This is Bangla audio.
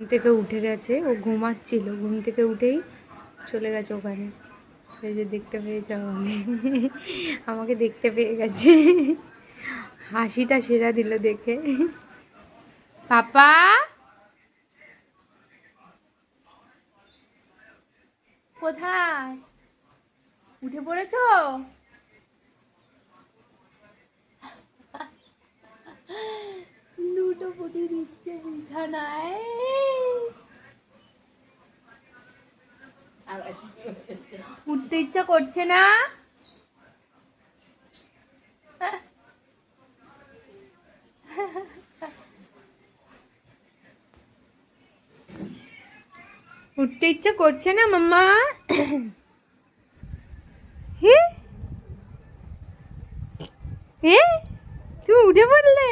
ঘুম থেকে উঠে গেছে, ও ঘুমাচ্ছিল, ঘুম থেকে উঠেই চলে গেছে ওখানে। এই যে দেখতে পেয়েছে আমাকে দেখতে পেয়ে গেছে, হাসিটা সেরা দিল দেখে। পাপা কোথায়? উঠে পড়েছো? লুটো পুটি দিচ্ছে বিছানায়। উঠতে ইচ্ছা করছে না? উঠতে ইচ্ছা করছে না মাম্মা? হে হে, তুমি উঠে পড়লে?